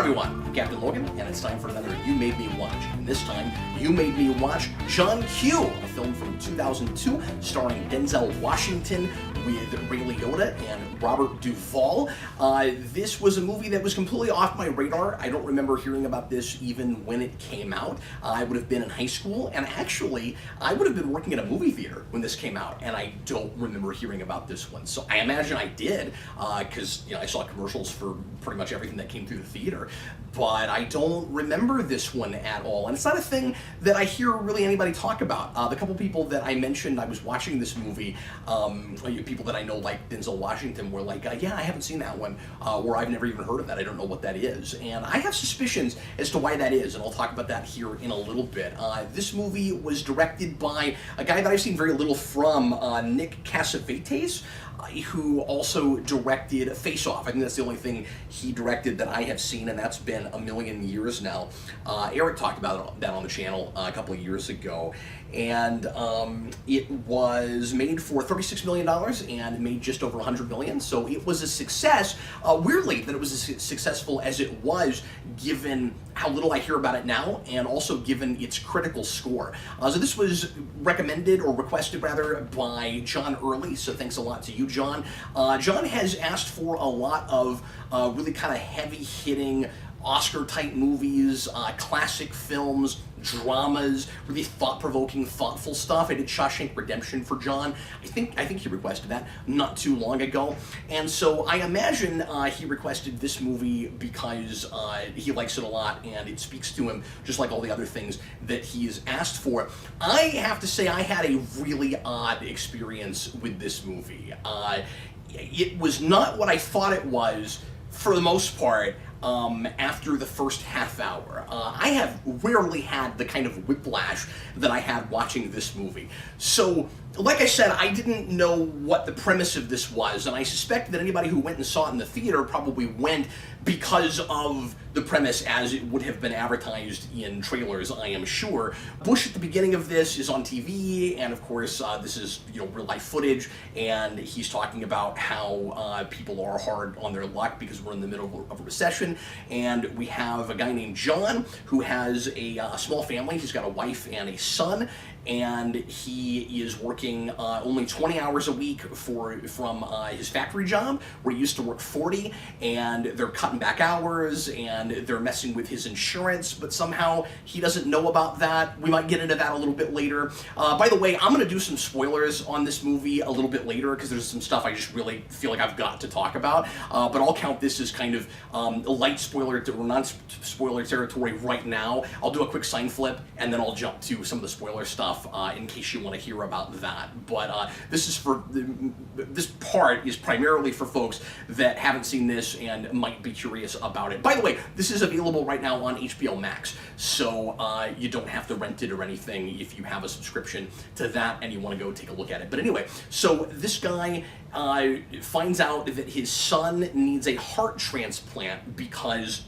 everyone, I'm Captain Logan, and it's time for another You Made Me Watch. And this time, you made me watch John Q, a film from 2002 starring Denzel Washington with Ray Liotta and Robert Duvall. This was a movie that was completely off my radar. I don't remember hearing about this even when it came out. I would have been in high school, and actually, I would have been working at a movie theater when this came out, and I don't remember hearing about this one. So I imagine I did, because I saw commercials for pretty much everything that came through the theater, but I don't remember this one at all. And it's not a thing that I hear really anybody talk about. The couple people that I mentioned I was watching this movie, people that I know like Denzel Washington were like, yeah, I haven't seen that one, or I've never even heard of that, I don't know what that is. And I have suspicions as to why that is, and I'll talk about that here in a little bit. This movie was directed by a guy that I've seen very little from, Nick Cassavetes, who also directed Face Off. I think that's the only thing he directed that I have seen, and that's been a million years now. Eric talked about that on the channel a couple of years ago, and it was made for $36 million and made just over $100 million, so it was a success. Weirdly, that it was as successful as it was, given how little I hear about it now, and also given its critical score. So this was recommended, or requested rather, by John Early, so thanks a lot to you, John. John has asked for a lot of really kind of heavy-hitting Oscar-type movies, classic films, dramas, really thought-provoking, thoughtful stuff. I did Shawshank Redemption for John. I think he requested that not too long ago, and so I imagine he requested this movie because he likes it a lot and it speaks to him just like all the other things that he's asked for. I have to say I had a really odd experience with this movie. It was not what I thought it was for the most part. After the first half hour. I have rarely had the kind of whiplash that I had watching this movie. So, like I said, I didn't know what the premise of this was, and I suspect that anybody who went and saw it in the theater probably went because of the premise as it would have been advertised in trailers, I am sure. Bush at the beginning of this is on TV, and of course this is real life footage, and he's talking about how people are hard on their luck because we're in the middle of a recession, and we have a guy named John who has a small family. He's got a wife and a son, and he is working only 20 hours a week from his factory job, where he used to work 40, and they're cutting back hours, and they're messing with his insurance, but somehow he doesn't know about that. We might get into that a little bit later. By the way, I'm going to do some spoilers on this movie a little bit later, because there's some stuff I just really feel like I've got to talk about, but I'll count this as kind of a light spoiler or non-spoiler territory right now. I'll do a quick sign flip, and then I'll jump to some of the spoiler stuff in case you want to hear about that. But this part is primarily for folks that haven't seen this and might be curious about it. By the way, this is available right now on HBO Max, so you don't have to rent it or anything if you have a subscription to that and you want to go take a look at it. But anyway, so this guy finds out that his son needs a heart transplant because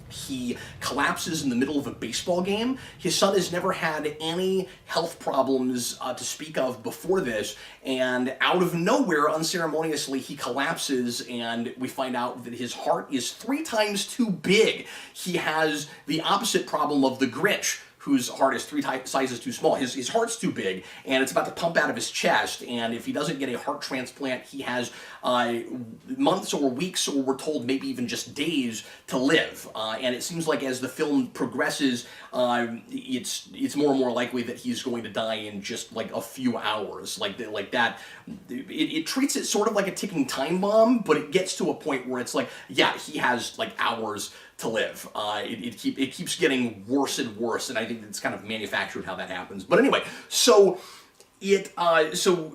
he collapses in the middle of a baseball game. His son has never had any health problems to speak of before this, and out of nowhere, unceremoniously, he collapses, and we find out that his heart is 3 times too big. He has the opposite problem of the Grinch, whose heart is 3 sizes too small. His heart's too big, and it's about to pump out of his chest, and if he doesn't get a heart transplant, he has months or weeks, or we're told maybe even just days, to live. And it seems like as the film progresses, it's more and more likely that he's going to die in just like a few hours. Like that. It treats it sort of like a ticking time bomb, but it gets to a point where it's like, yeah, he has like hours to live. It keeps getting worse and worse, and I think it's kind of manufactured how that happens. But anyway, so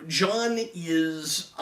John is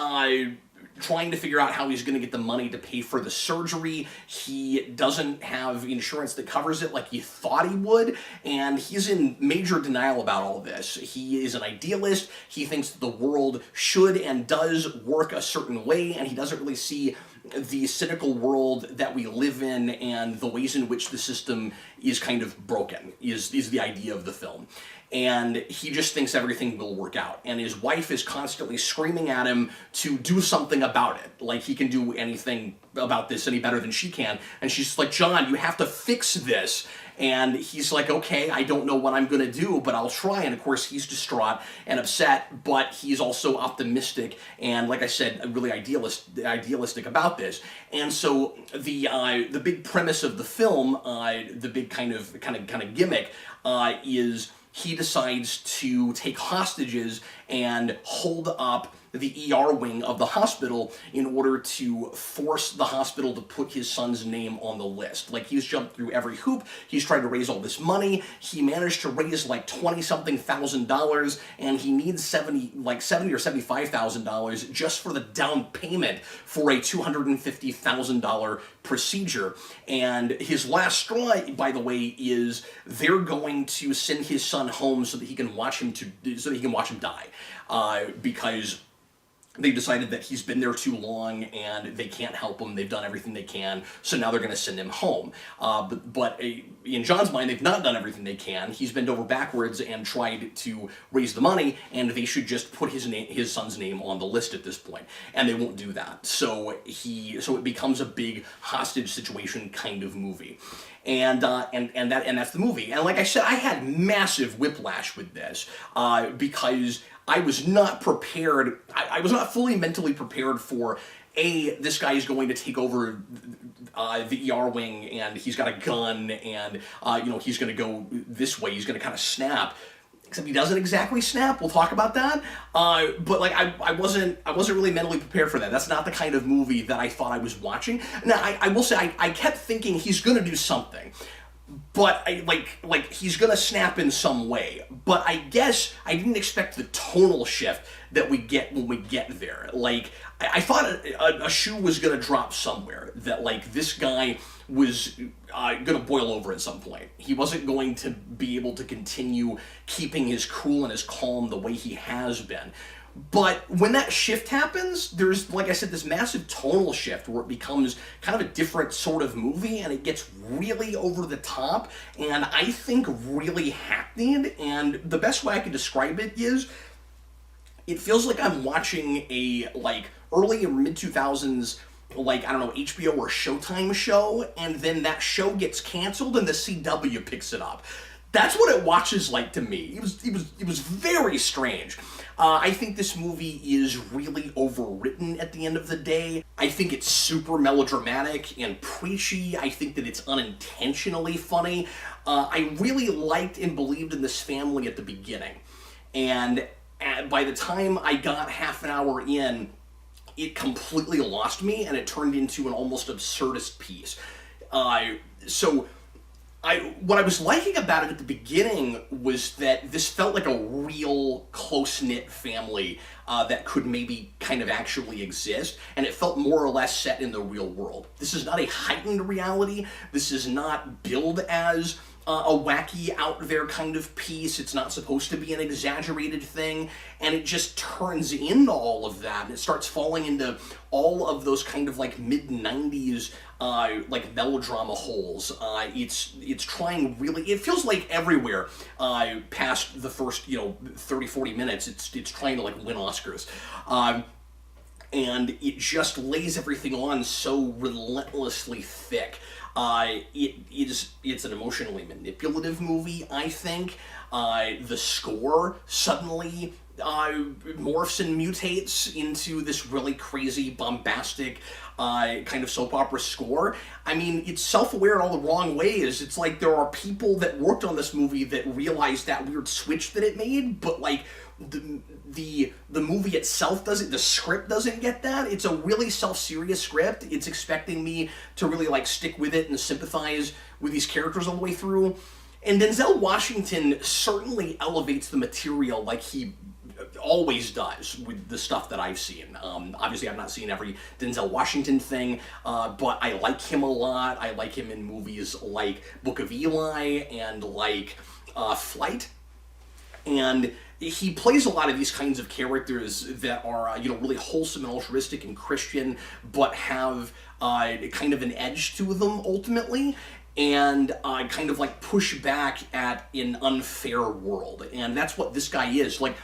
trying to figure out how he's going to get the money to pay for the surgery. He doesn't have insurance that covers it like he thought he would, and he's in major denial about all this. He is an idealist. He thinks that the world should and does work a certain way, and he doesn't really see the cynical world that we live in and the ways in which the system is kind of broken, is the idea of the film. and he just thinks everything will work out. And his wife is constantly screaming at him to do something about it. Like he can do anything about this any better than she can. And she's like, John, you have to fix this. And he's like, okay, I don't know what I'm going to do, but I'll try. And of course, he's distraught and upset, but he's also optimistic and, like I said, really idealistic about this. And so the big premise of the film, the big kind of gimmick, is he decides to take hostages and hold up the ER wing of the hospital in order to force the hospital to put his son's name on the list. Like, he's jumped through every hoop. He's tried to raise all this money. He managed to raise like $20-something thousand, and he needs $70,000 or $75,000 just for the down payment for a $250,000 procedure. And his last straw, by the way, is they're going to send his son home so that he can watch him die, because they decided that he's been there too long and they can't help him. They've done everything they can, so now they're going to send him home. But in John's mind, they've not done everything they can. He's bent over backwards and tried to raise the money, and they should just put his son's name on the list at this point, and they won't do that. So it becomes a big hostage situation kind of movie. And that's the movie. And like I said, I had massive whiplash with this because I was not prepared. I was not fully mentally prepared for, this guy is going to take over the ER wing, and he's got a gun, and he's going to go this way. He's going to kind of snap. Except he doesn't exactly snap. We'll talk about that. But like I wasn't really mentally prepared for that. That's not the kind of movie that I thought I was watching. Now I will say I kept thinking he's gonna do something, but he's gonna snap in some way. But I guess I didn't expect the tonal shift that we get when we get there. Like I thought a shoe was gonna drop somewhere. That like this guy was gonna boil over at some point. He wasn't going to be able to continue keeping his cool and his calm the way he has been. But when that shift happens, there's, like I said, this massive tonal shift where it becomes kind of a different sort of movie, and it gets really over the top, and I think really hackneyed. And the best way I could describe it is, it feels like I'm watching a early or mid 2000s HBO or Showtime show, and then that show gets canceled and the CW picks it up. That's what it watches like to me. It was very strange. I think this movie is really overwritten at the end of the day. I think it's super melodramatic and preachy. I think that it's unintentionally funny. I really liked and believed in this family at the beginning. And by the time I got half an hour in, it completely lost me, and it turned into an almost absurdist piece. What I was liking about it at the beginning was that this felt like a real close-knit family that could maybe kind of actually exist, and it felt more or less set in the real world. This is not a heightened reality. This is not billed as a wacky, out-there kind of piece. It's not supposed to be an exaggerated thing, and it just turns into all of that, and it starts falling into all of those kind of mid-90s melodrama holes. It's trying really, it feels like everywhere past the first 30-40 minutes it's trying to win Oscars, and it just lays everything on so relentlessly thick. It's an emotionally manipulative movie, I think. The score suddenly morphs and mutates into this really crazy, bombastic kind of soap opera score. I mean, it's self-aware in all the wrong ways. It's like there are people that worked on this movie that realized that weird switch that it made, but the movie itself doesn't, the script doesn't get that. It's a really self-serious script. It's expecting me to really stick with it and sympathize with these characters all the way through. And Denzel Washington certainly elevates the material like he always does with the stuff that I've seen. Obviously, I've not seen every Denzel Washington thing, but I like him a lot. I like him in movies like Book of Eli and Flight. And he plays a lot of these kinds of characters that are, really wholesome and altruistic and Christian, but have kind of an edge to them ultimately. and kind of like push back at an unfair world. And that's what this guy is. Like,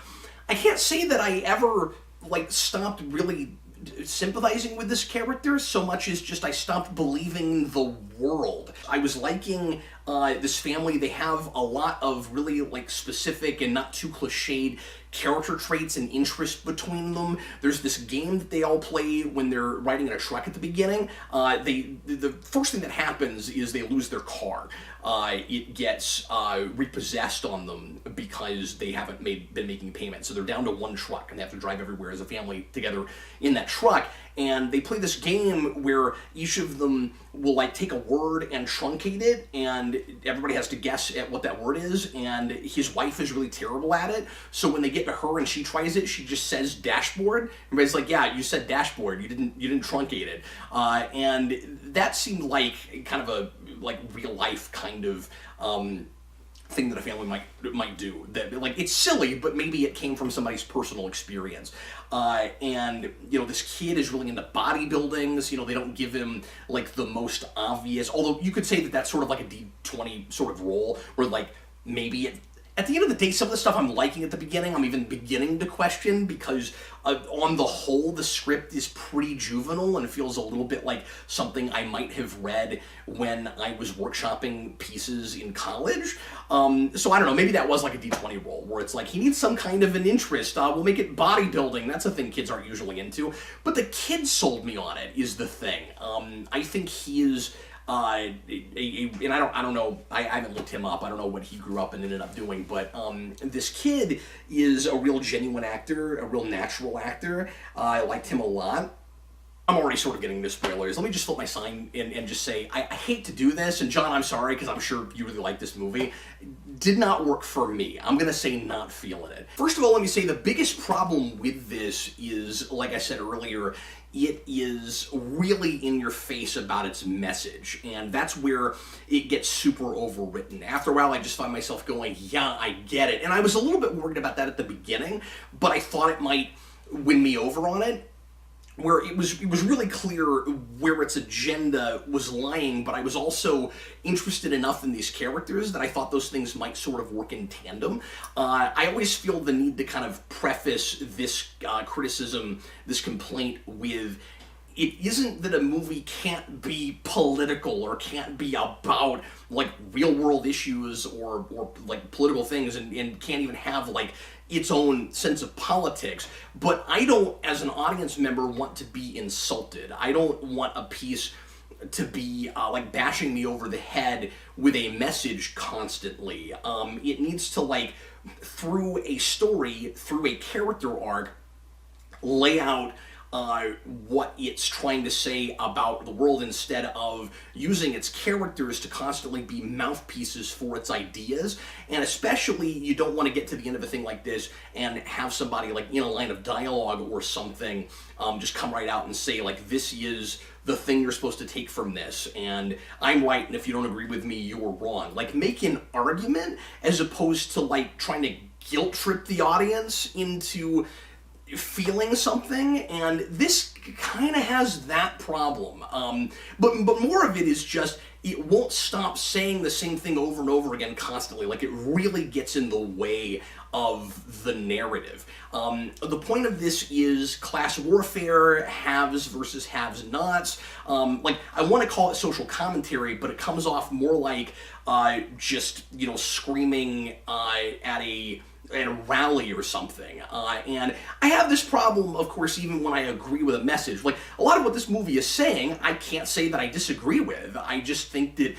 I can't say that I ever like stopped really sympathizing with this character so much as just I stopped believing the world. I was liking this family. They have a lot of really like specific and not too cliched character traits and interest between them. There's this game that they all play when they're riding in a truck at the beginning. The first thing that happens is they lose their car. It gets repossessed on them because they haven't been making payments. So they're down to one truck and they have to drive everywhere as a family together in that truck. And they play this game where each of them will like take a word and truncate it, and everybody has to guess at what that word is. And his wife is really terrible at it. So when they get to her and she tries it, she just says dashboard. Everybody's like, "Yeah, you said dashboard. You didn't truncate it." And that seemed like kind of a like real life kind of thing that a family might do. That like it's silly, but maybe it came from somebody's personal experience. And you know, this kid is really into bodybuildings. You know, they don't give him like the most obvious. Although you could say that that's sort of like a D20 sort of role, where like maybe at the end of the day, some of the stuff I'm liking at the beginning, I'm even beginning to question, because on the whole, the script is pretty juvenile and feels a little bit like something I might have read when I was workshopping pieces in college. So I don't know, maybe that was like a D20 role, where it's like, he needs some kind of an interest. We'll make it bodybuilding. That's a thing kids aren't usually into. But the kid sold me on it, is the thing. I think he is... and I don't know, I haven't looked him up. I don't know what he grew up and ended up doing, but this kid is a real genuine actor, a real natural actor. I liked him a lot. I'm already sort of getting into spoilers. Let me just flip my sign and just say, I hate to do this, and John, I'm sorry, because I'm sure you really like this movie. Did not work for me. I'm going to say not feeling it. First of all, let me say the biggest problem with this is, like I said earlier, it is really in your face about its message, and that's where it gets super overwritten. After a while, I just find myself going, yeah, I get it. And I was a little bit worried about that at the beginning, but I thought it might win me over on it, where it was really clear where its agenda was lying, but I was also interested enough in these characters that I thought those things might sort of work in tandem. I always feel the need to kind of preface this criticism, this complaint with, it isn't that a movie can't be political or can't be about like real world issues or like political things and can't even have like its own sense of politics, but I don't, as an audience member, want to be insulted. I don't want a piece to be like bashing me over the head with a message constantly. It needs to, like, through a story, through a character arc, lay out what it's trying to say about the world, instead of using its characters to constantly be mouthpieces for its ideas. And especially, you don't want to get to the end of a thing like this and have somebody, like, in a line of dialogue or something, just come right out and say, like, this is the thing you're supposed to take from this, and I'm right, and if you don't agree with me, you're wrong. Like, make an argument as opposed to, like, trying to guilt trip the audience into feeling something, and this kind of has that problem. But more of it is just, it won't stop saying the same thing over and over again constantly. Like, it really gets in the way of the narrative. The point of this is class warfare, haves versus have-nots. Like, I want to call it social commentary, but it comes off more like just, you know, screaming at a rally or something. And I have this problem, of course, even when I agree with a message. Like, a lot of what this movie is saying, I can't say that I disagree with. I just think that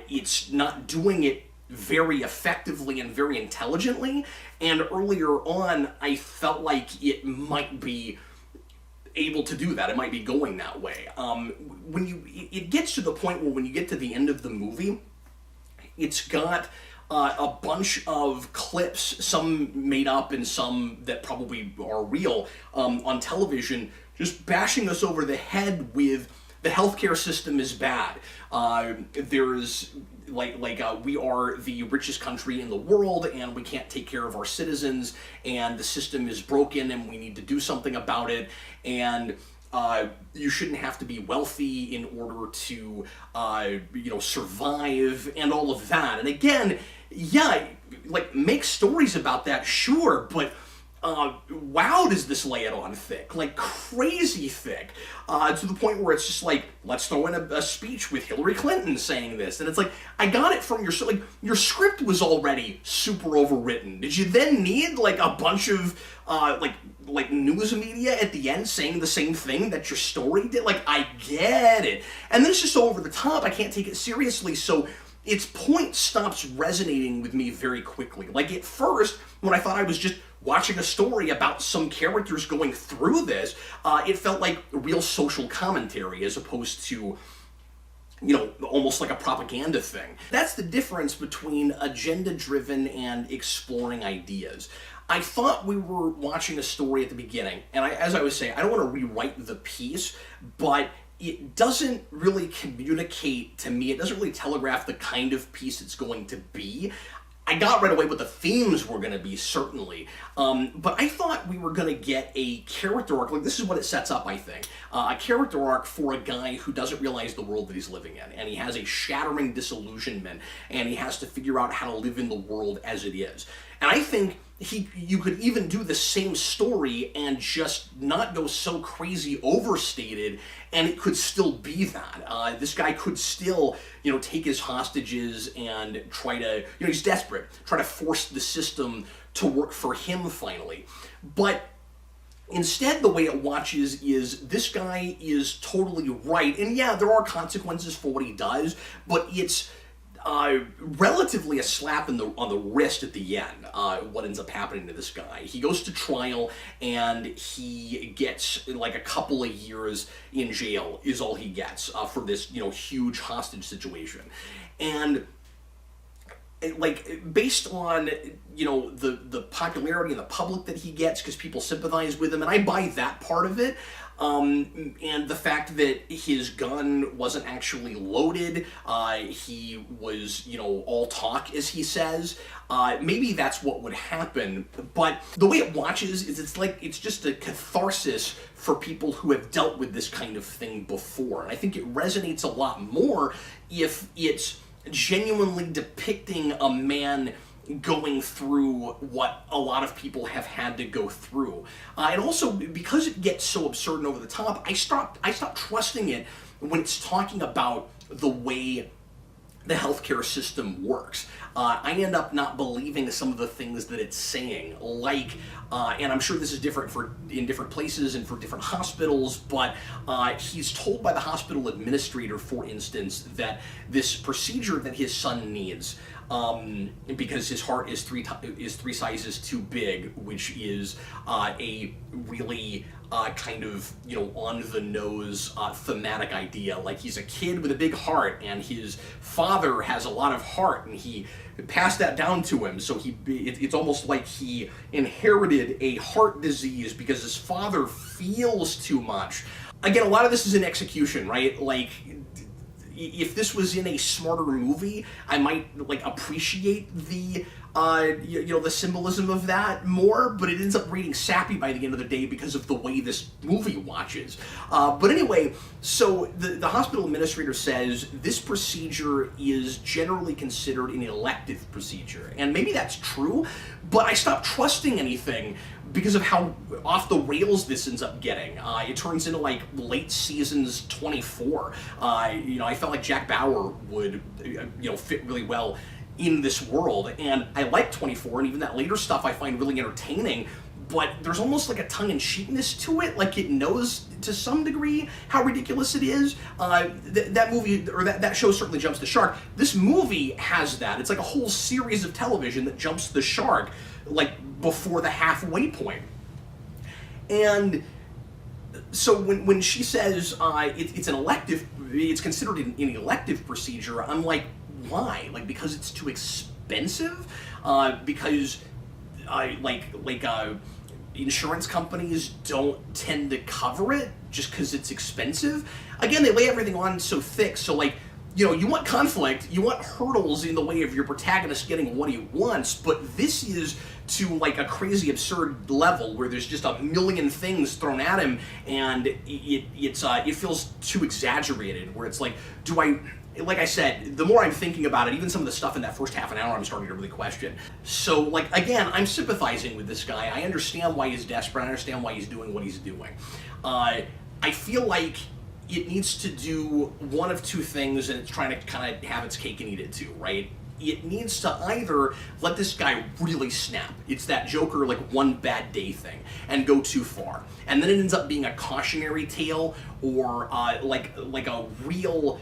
it's not doing it very effectively and very intelligently. And earlier on, I felt like it might be able to do that. It might be going that way. It gets to the point where when you get to the end of the movie, it's got a bunch of clips, some made up and some that probably are real, on television, just bashing us over the head with the healthcare system is bad. There's we are the richest country in the world and we can't take care of our citizens and the system is broken and we need to do something about it. And you shouldn't have to be wealthy in order to, survive and all of that. And again, yeah, like, make stories about that, sure, but wow, does this lay it on thick, like crazy thick, to the point where it's just like, let's throw in a speech with Hillary Clinton saying this, and it's like, I got it from your script was already super overwritten. Did you then need like a bunch of like news media at the end saying the same thing that your story did? Like, I get it, and then it's just so over the top, I can't take it seriously, so its point stops resonating with me very quickly. Like, at first, when I thought I was just watching a story about some characters going through this, it felt like real social commentary as opposed to, almost like a propaganda thing. That's the difference between agenda-driven and exploring ideas. I thought we were watching a story at the beginning, and as I was saying, I don't want to rewrite the piece, but it doesn't really communicate to me, it doesn't really telegraph the kind of piece it's going to be. I got right away what the themes were going to be, certainly, but I thought we were going to get a character arc. Like, this is what it sets up, I think. A character arc for a guy who doesn't realize the world that he's living in, and he has a shattering disillusionment, and he has to figure out how to live in the world as it is. And I think you could even do the same story and just not go so crazy overstated, and it could still be that. This guy could still, take his hostages and try to, he's desperate, try to force the system to work for him finally. But instead, the way it watches is this guy is totally right, and yeah, there are consequences for what he does, but it's relatively a slap on the wrist at the end, what ends up happening to this guy. He goes to trial, and he gets like a couple of years in jail is all he gets for this, huge hostage situation. And like, based on, the popularity and the public that he gets, because people sympathize with him, and I buy that part of it, and the fact that his gun wasn't actually loaded, he was, all talk, as he says, maybe that's what would happen, but the way it watches is it's just a catharsis for people who have dealt with this kind of thing before, and I think it resonates a lot more if it's genuinely depicting a man going through what a lot of people have had to go through. And also, because it gets so absurd and over the top, I stopped trusting it when it's talking about the way the healthcare system works. I end up not believing some of the things that it's saying, like, and I'm sure this is different in different places and for different hospitals, but he's told by the hospital administrator, for instance, that this procedure that his son needs, because his heart is three sizes too big, which is a really kind of, on the nose thematic idea. Like, he's a kid with a big heart, and his father has a lot of heart, and he passed that down to him. So it's almost like he inherited a heart disease because his father feels too much. Again, a lot of this is in execution, right? Like, if this was in a smarter movie, I might appreciate the the symbolism of that more, but it ends up reading sappy by the end of the day because of the way this movie watches. But anyway, so the hospital administrator says this procedure is generally considered an elective procedure, and maybe that's true, but I stopped trusting anything because of how off the rails this ends up getting. It turns into late seasons 24. I felt like Jack Bauer would fit really well in this world, and I like 24, and even that later stuff I find really entertaining, but there's almost like a tongue-in-cheekness to it, like it knows to some degree how ridiculous it is. That movie, or that show certainly jumps the shark. This movie has that. It's like a whole series of television that jumps the shark, before the halfway point. And so when she says it's considered an elective procedure, I'm like, why? Because it's too expensive? Because insurance companies don't tend to cover it just because it's expensive? Again, they lay everything on so thick, so you want conflict, you want hurdles in the way of your protagonist getting what he wants, but this is to like a crazy absurd level where there's just a million things thrown at him, and it feels too exaggerated, where it's like, like I said, the more I'm thinking about it, even some of the stuff in that first half an hour, I'm starting to really question. So, like, again, I'm sympathizing with this guy. I understand why he's desperate. I understand why he's doing what he's doing. I feel like it needs to do one of two things, and it's trying to kind of have its cake and eat it too, right? It needs to either let this guy really snap. It's that Joker, like, one bad day thing, and go too far. And then it ends up being a cautionary tale, or like a real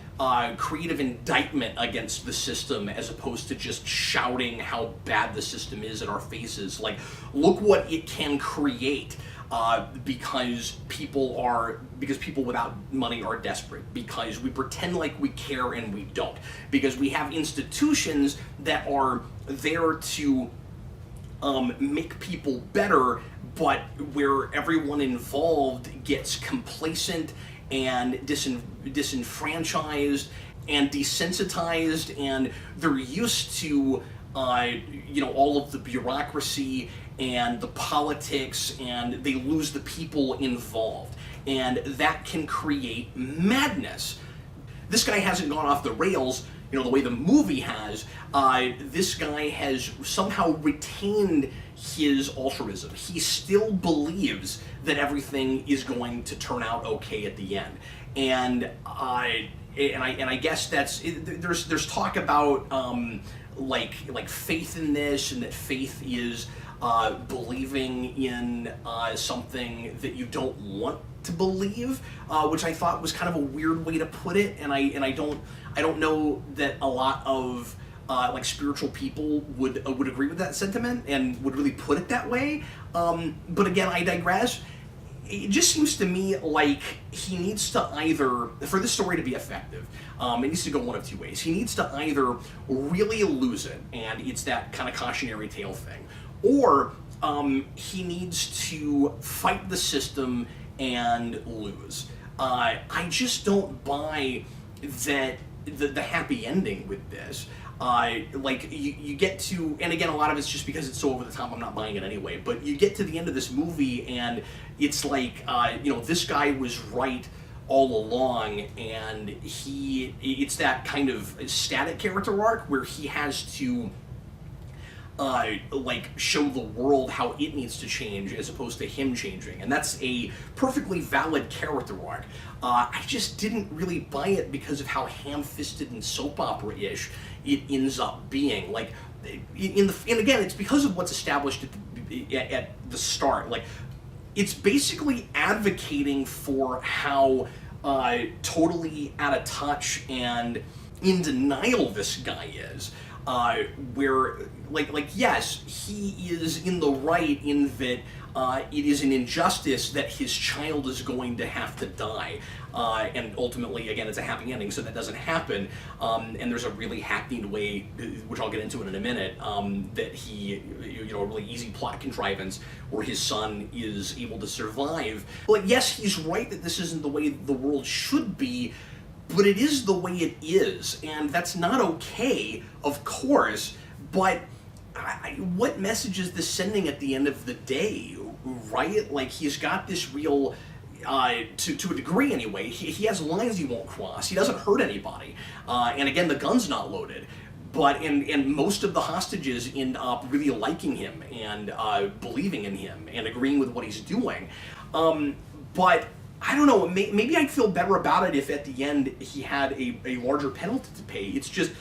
creative indictment against the system, as opposed to just shouting how bad the system is in our faces. Like, look what it can create. Because people without money are desperate, because we pretend like we care and we don't, because we have institutions that are there to make people better, but where everyone involved gets complacent and disenfranchised and desensitized, and they're used to all of the bureaucracy and the politics, and they lose the people involved, and that can create madness. This guy hasn't gone off the rails, the way the movie has. This guy has somehow retained his altruism. He still believes that everything is going to turn out okay at the end, and I guess there's talk about like faith in this, and that faith is believing in something that you don't want to believe, which I thought was kind of a weird way to put it, and I don't know that a lot of like spiritual people would agree with that sentiment and would really put it that way. But again, I digress. It just seems to me like he needs to either, for this story to be effective, it needs to go one of two ways. He needs to either really lose it, and it's that kind of cautionary tale thing, or he needs to fight the system and lose. I just don't buy that the happy ending with this. Like you get to, and again, a lot of it's just because it's so over the top, I'm not buying it anyway, but you get to the end of this movie and it's like, this guy was right all along, and it's that kind of static character arc where he has to show the world how it needs to change as opposed to him changing, and that's a perfectly valid character arc. I just didn't really buy it because of how ham-fisted and soap opera-ish it ends up being. Like, and again, it's because of what's established at the start. Like, it's basically advocating for how totally out of touch and in denial this guy is. Where, yes, he is in the right in that it is an injustice that his child is going to have to die. And ultimately, again, it's a happy ending, so that doesn't happen. And there's a really hackneyed way, which I'll get into in a minute, that he, a really easy plot contrivance where his son is able to survive. But yes, he's right that this isn't the way the world should be, but it is the way it is, and that's not okay, of course, but what message is this sending at the end of the day, right? Like, he's got this real, to a degree anyway, he has lines he won't cross, he doesn't hurt anybody, and again, the gun's not loaded, but, and most of the hostages end up really liking him, and believing in him, and agreeing with what he's doing, but I don't know, maybe I'd feel better about it if at the end he had a larger penalty to pay. It's just,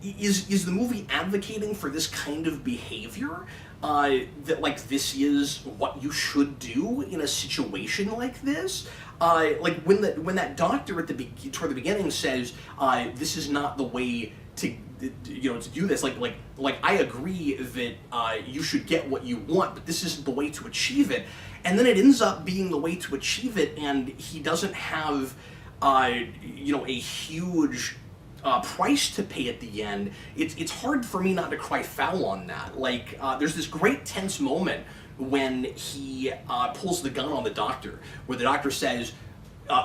is the movie advocating for this kind of behavior? That, like, this is what you should do in a situation like this? Like, when that doctor toward the beginning says, this is not the way to do this, like I agree that you should get what you want, but this isn't the way to achieve it. And then it ends up being the way to achieve it, and he doesn't have, a huge price to pay at the end. It's hard for me not to cry foul on that. Like, there's this great tense moment when he pulls the gun on the doctor, where the doctor says,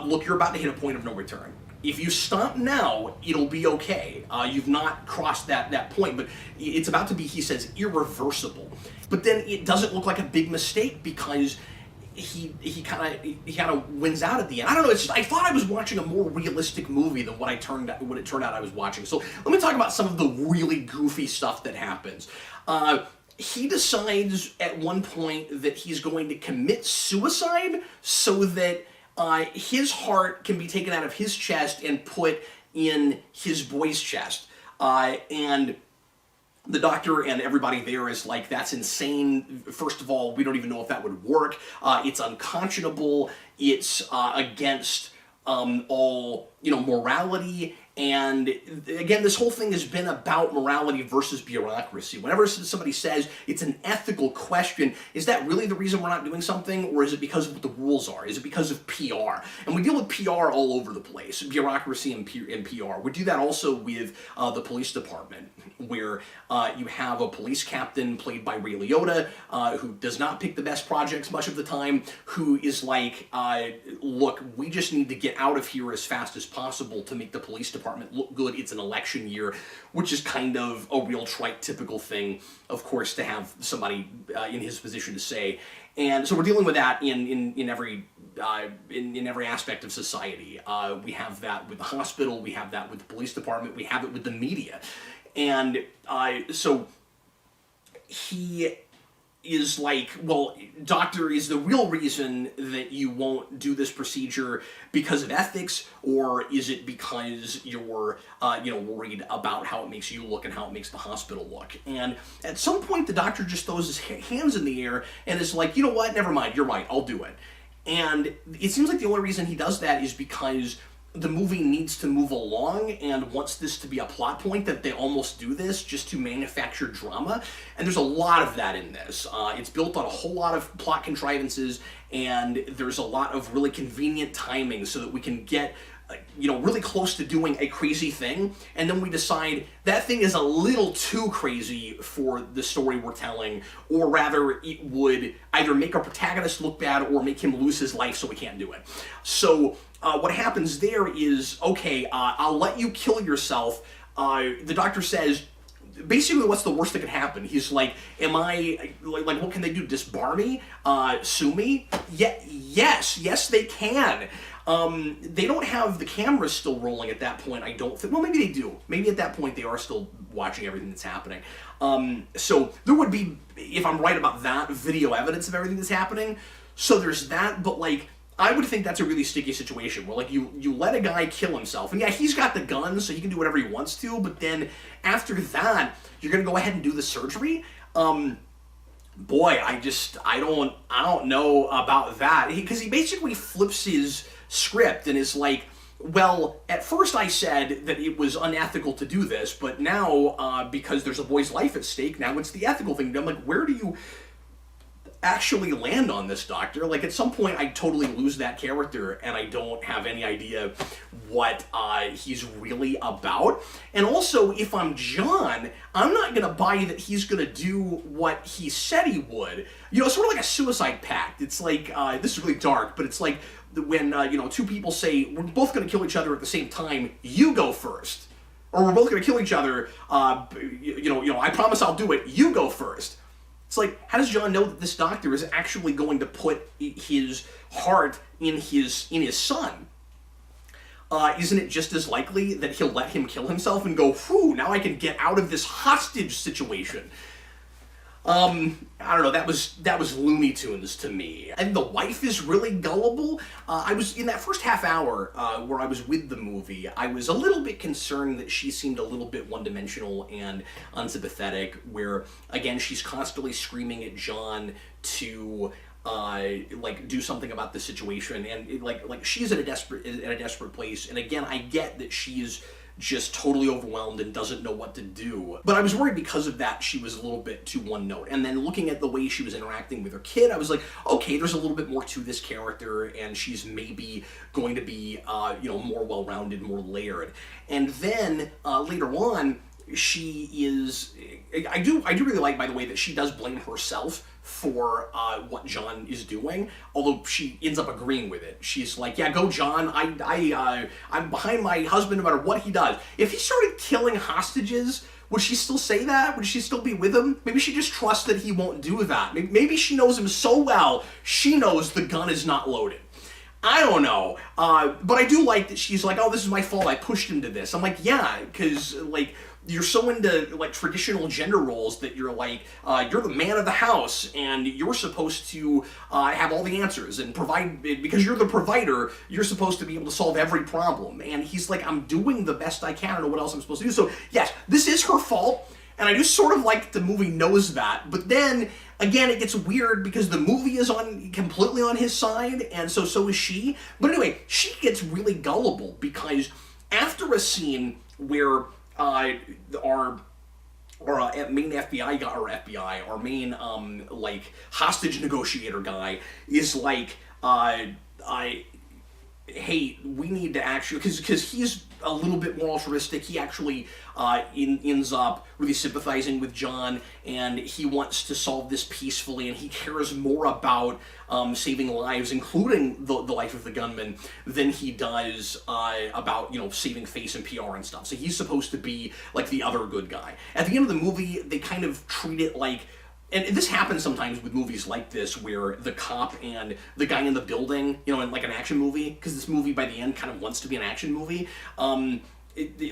look, you're about to hit a point of no return. if you stop now, it'll be okay. You've not crossed that point, but it's about to be, he says, irreversible. But then it doesn't look like a big mistake because he kind of wins out at the end. I don't know. It's just, I thought I was watching a more realistic movie than what it turned out I was watching. So let me talk about some of the really goofy stuff that happens. He decides at one point that he's going to commit suicide so that his heart can be taken out of his chest and put in his boy's chest. And the doctor and everybody there is like, that's insane. First of all, we don't even know if that would work. It's unconscionable. It's against all, morality. And again, this whole thing has been about morality versus bureaucracy. Whenever somebody says it's an ethical question, is that really the reason we're not doing something, or is it because of what the rules are? Is it because of PR? And we deal with PR all over the place, bureaucracy and PR. We do that also with the police department, where you have a police captain played by Ray Liotta, who does not pick the best projects much of the time, who is like, look, we just need to get out of here as fast as possible to make the police department look good. It's an election year, which is kind of a real trite, typical thing, of course, to have somebody in his position to say. And so we're dealing with that in every aspect of society. We have that with the hospital, we have that with the police department, we have it with the media. And so he is like, well, doctor, is the real reason that you won't do this procedure because of ethics, or is it because you're, worried about how it makes you look and how it makes the hospital look? And at some point, the doctor just throws his hands in the air and is like, you know what, never mind, you're right, I'll do it. And it seems like the only reason he does that is because the movie needs to move along and wants this to be a plot point, that they almost do this just to manufacture drama. And there's a lot of that in this. It's built on a whole lot of plot contrivances, and there's a lot of really convenient timing so that we can get really close to doing a crazy thing, and then we decide that thing is a little too crazy for the story we're telling, or rather it would either make our protagonist look bad or make him lose his life, so we can't do it. So what happens there is, okay, I'll let you kill yourself. The doctor says, basically, what's the worst that could happen? He's like, am I, like, what can they do, disbar me? Sue me? Yes, they can. They don't have the cameras still rolling at that point, I don't think. Well, maybe they do. Maybe at that point they are still watching everything that's happening. So there would be, if I'm right about that, video evidence of everything that's happening. So there's that, but like, I would think that's a really sticky situation where, like, you let a guy kill himself, and yeah, he's got the gun, so he can do whatever he wants to, but then after that, you're gonna go ahead and do the surgery? Boy, I don't know about that, because he basically flips his script and is like, well, at first I said that it was unethical to do this, but now, because there's a boy's life at stake, now it's the ethical thing. I'm like, where do you actually land on this, doctor? Like, at some point I totally lose that character and I don't have any idea what he's really about. And also, if I'm John, I'm not gonna buy that he's gonna do what he said he would. Sort of like a suicide pact. It's like, this is really dark, but it's like when two people say, we're both gonna kill each other at the same time, you go first. Or we're both gonna kill each other, I promise I'll do it, you go first. It's like, how does John know that this doctor is actually going to put his heart in his son? Isn't it just as likely that he'll let him kill himself and go, whew, now I can get out of this hostage situation? I don't know, that was Looney Tunes to me. And the wife is really gullible. I was, in that first half hour where I was with the movie, I was a little bit concerned that she seemed a little bit one-dimensional and unsympathetic, where, again, she's constantly screaming at John to do something about the situation, and like she's in a desperate place. And again, I get that she's just totally overwhelmed and doesn't know what to do. But I was worried because of that she was a little bit too one note. And then looking at the way she was interacting with her kid, I was like, okay, there's a little bit more to this character, and she's maybe going to be, more well-rounded, more layered. And then later on, she is, I do really like, by the way, that she does blame herself for what John is doing, although she ends up agreeing with it. She's like, yeah, go John, I'm behind my husband no matter what he does. If he started killing hostages, would she still say that? Would she still be with him? Maybe she just trusts that he won't do that. Maybe she knows him so well, she knows the gun is not loaded. I don't know, but I do like that she's like, oh, this is my fault, I pushed him to this. I'm like, yeah, because, like, you're so into, like, traditional gender roles that you're like, you're the man of the house, and you're supposed to have all the answers and provide, because you're the provider, you're supposed to be able to solve every problem. And he's like, I'm doing the best I can, I don't know what else I'm supposed to do. So, yes, this is her fault, and I do sort of like the movie knows that, but then, again, it gets weird because the movie is completely on his side, and so is she. But anyway, she gets really gullible because after a scene where our main FBI guy, or FBI, our main like hostage negotiator guy is like, hey, we need to actually, because he's a little bit more altruistic. He actually ends up really sympathizing with John, and he wants to solve this peacefully, and he cares more about saving lives, including the life of the gunman, than he does about, you know, saving face and PR and stuff. So he's supposed to be like the other good guy. At the end of the movie, they kind of treat it like, and this happens sometimes with movies like this, where the cop and the guy in the building, you know, in like an action movie, because this movie by the end kind of wants to be an action movie,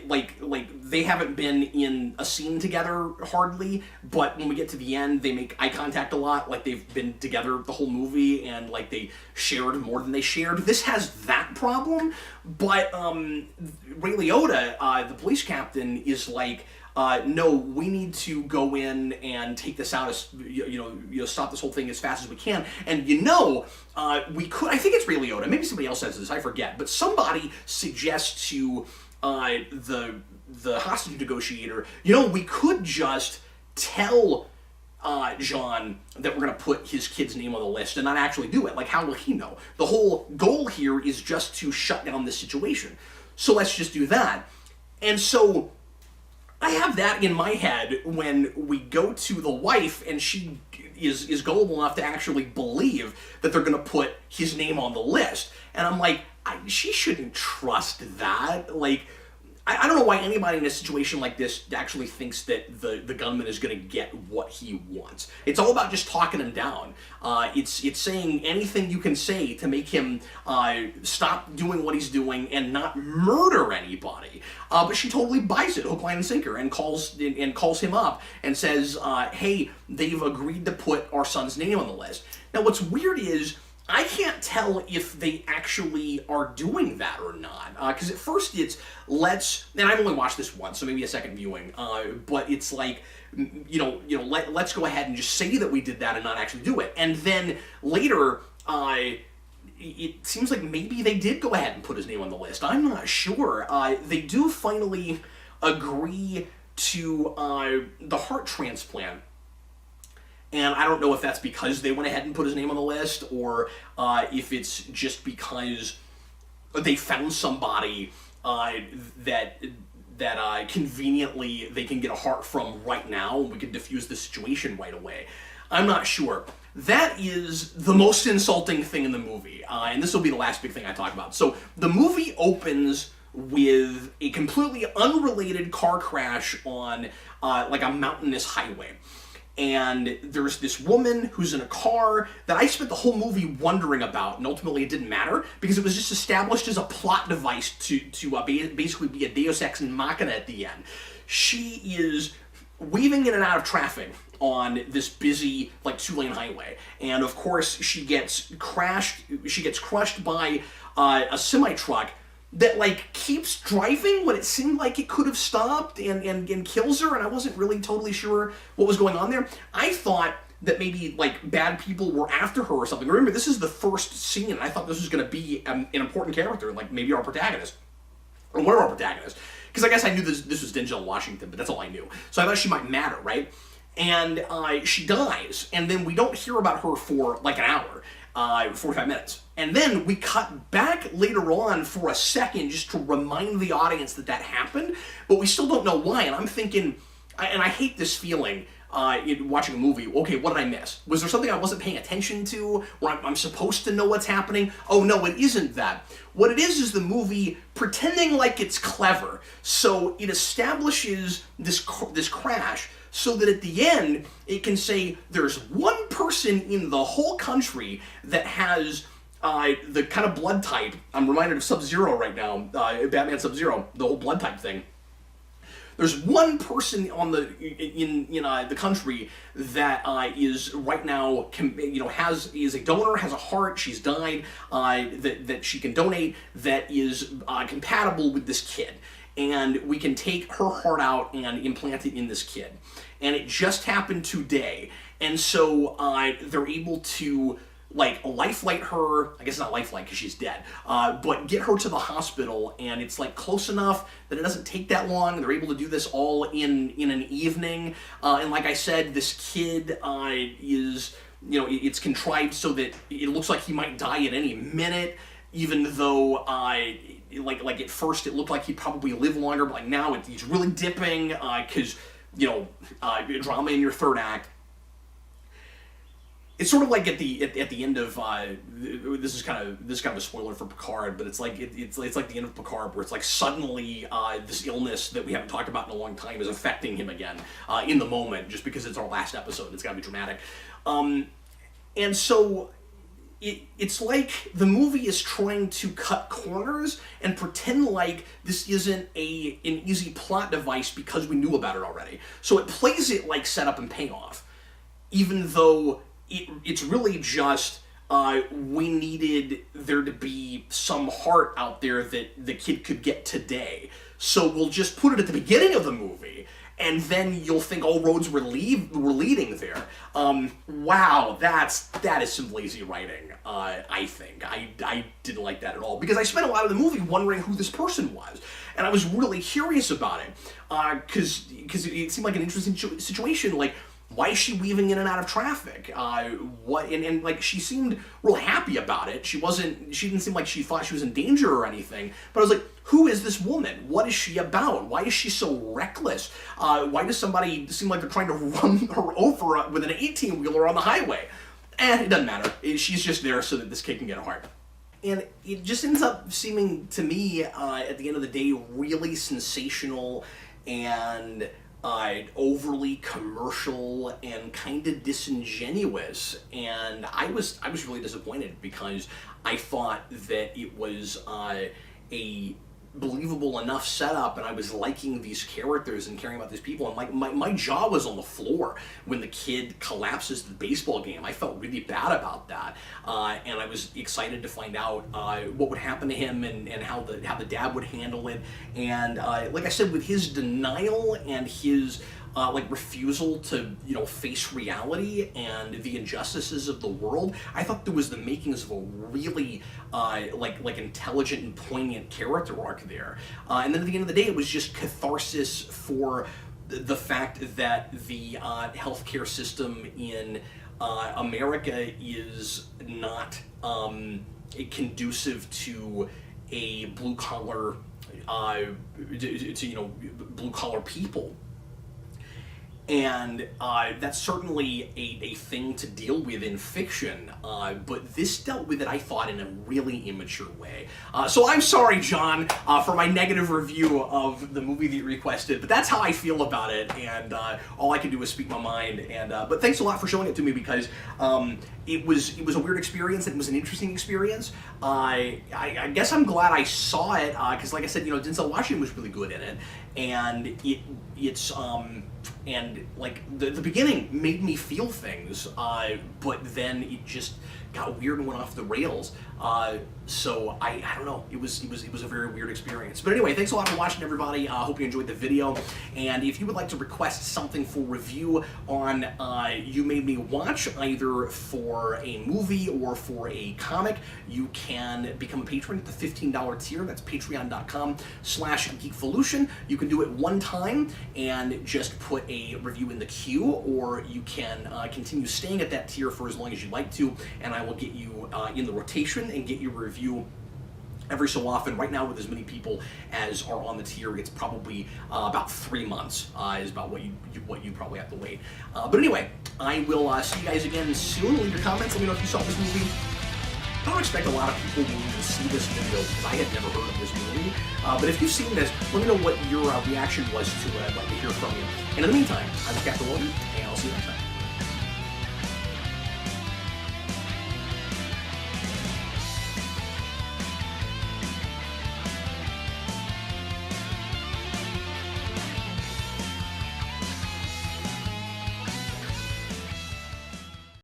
like they haven't been in a scene together hardly, but when we get to the end, they make eye contact a lot, like they've been together the whole movie, and like they shared more than they shared. This has that problem, but Ray Liotta, the police captain, is like, no, we need to go in and take this out, as you know, stop this whole thing as fast as we can. And we could, I think it's Ray Liotta, maybe somebody else says this, I forget, but somebody suggests to the hostage negotiator, we could just tell John that we're going to put his kid's name on the list and not actually do it. Like, how will he know? The whole goal here is just to shut down this situation. So let's just do that. And so I have that in my head when we go to the wife, and she is gullible enough to actually believe that they're going to put his name on the list. And I'm like, she shouldn't trust that. Like, I don't know why anybody in a situation like this actually thinks that the gunman is going to get what he wants. It's all about just talking him down. It's saying anything you can say to make him stop doing what he's doing and not murder anybody. But she totally buys it, hook, line, and sinker, and calls him up and says, hey, they've agreed to put our son's name on the list. Now, what's weird is, I can't tell if they actually are doing that or not, because at first it's, and I've only watched this once, so maybe a second viewing, but it's like, let's go ahead and just say that we did that and not actually do it. And then later, it seems like maybe they did go ahead and put his name on the list. I'm not sure. They do finally agree to the heart transplant. And I don't know if that's because they went ahead and put his name on the list, or if it's just because they found somebody that conveniently they can get a heart from right now, and we can diffuse the situation right away. I'm not sure. That is the most insulting thing in the movie, and this will be the last big thing I talk about. So the movie opens with a completely unrelated car crash on like a mountainous highway. And there's this woman who's in a car that I spent the whole movie wondering about, and ultimately it didn't matter, because it was just established as a plot device to basically be a deus ex machina at the end. She is weaving in and out of traffic on this busy, like, 2-lane highway. And of course, she gets crushed by a semi-truck that, like, keeps driving when it seemed like it could have stopped, and kills her, and I wasn't really totally sure what was going on there. I thought that maybe, like, bad people were after her or something. Remember, this is the first scene, and I thought this was going to be an important character, like maybe our protagonist, or one of our protagonists. Because I guess I knew this was Denzel Washington, but that's all I knew. So I thought she might matter, right? And she dies, and then we don't hear about her for, like, an hour. 45 minutes. And then we cut back later on for a second just to remind the audience that that happened, but we still don't know why. And I'm thinking, and I hate this feeling in watching a movie. Okay, what did I miss? Was there something I wasn't paying attention to, where I'm supposed to know what's happening? Oh no, it isn't that. What it is the movie pretending like it's clever. So it establishes this crash, so that at the end, it can say there's one person in the whole country that has the kind of blood type. I'm reminded of Sub-Zero right now, Batman Sub-Zero, the whole blood type thing. There's one person on in the country that is right now is a donor, has a heart, she's died, that she can donate, that is compatible with this kid. And we can take her heart out and implant it in this kid. And it just happened today. And so they're able to lifeline her, I guess not lifeline because she's dead, but get her to the hospital, and it's close enough that it doesn't take that long. They're able to do this all in an evening. And like I said, this kid is, it's contrived so that it looks like he might die at any minute, even though like at first it looked like he'd probably live longer, but now he's really dipping because drama in your third act. It's sort of like at the end of this is kind of a spoiler for Picard, but it's like the end of Picard, where it's like suddenly this illness that we haven't talked about in a long time is affecting him again in the moment, just because it's our last episode. It's got to be dramatic, and so it's like the movie is trying to cut corners and pretend like this isn't an easy plot device because we knew about it already. So it plays it like setup and payoff, even though it's really just we needed there to be some heart out there that the kid could get today. So we'll just put it at the beginning of the movie, and then you'll think all roads were leading there. Wow, that is some lazy writing. I think I didn't like that at all, because I spent a lot of the movie wondering who this person was, and I was really curious about it because it seemed like an interesting situation. Like, why is she weaving in and out of traffic? And she seemed real happy about it. She didn't seem like she thought she was in danger or anything. But I was like, who is this woman? What is she about? Why is she so reckless? Why does somebody seem like they're trying to run her over with an 18-wheeler on the highway? And it doesn't matter. She's just there so that this kid can get a heart. And it just ends up seeming to me, at the end of the day, really sensational and overly commercial and kind of disingenuous, and I was really disappointed, because I thought that it was a believable enough setup, and I was liking these characters and caring about these people, and my jaw was on the floor when the kid collapses the baseball game. I felt really bad about that, and I was excited to find out what would happen to him and how the dad would handle it. And like I said, with his denial and his refusal to face reality and the injustices of the world, I thought there was the makings of a really intelligent and poignant character arc there. And then at the end of the day, it was just catharsis for the fact that the healthcare system in America is not conducive to a blue collar blue collar people. And that's certainly a thing to deal with in fiction, but this dealt with it, I thought, in a really immature way. So I'm sorry, John, for my negative review of the movie that you requested, but that's how I feel about it, and all I can do is speak my mind. And but thanks a lot for showing it to me, because it was a weird experience, and it was an interesting experience. I guess I'm glad I saw it, because like I said, Denzel Washington was really good in it, and it's and the beginning made me feel things, but then it just got weird and went off the rails. So I don't know. It was a very weird experience. But anyway, thanks a lot for watching, everybody. I hope you enjoyed the video. And if you would like to request something for review on You Made Me Watch, either for a movie or for a comic, you can become a patron at the $15 tier. That's patreon.com/geekvolution. You can do it one time and just put a review in the queue, or you can continue staying at that tier for as long as you'd like to, and I will get you in the rotation and get your review every so often. Right now, with as many people as are on the tier, it's probably about 3 months is about what you probably have to wait. But anyway, I will see you guys again soon. Leave your comments. Let me know if you saw this movie. I don't expect a lot of people will even see this video because I had never heard of this movie. But if you've seen this, let me know what your reaction was to it. I'd like to hear from you. And in the meantime, I'm Captain Logan, and I'll see you next time.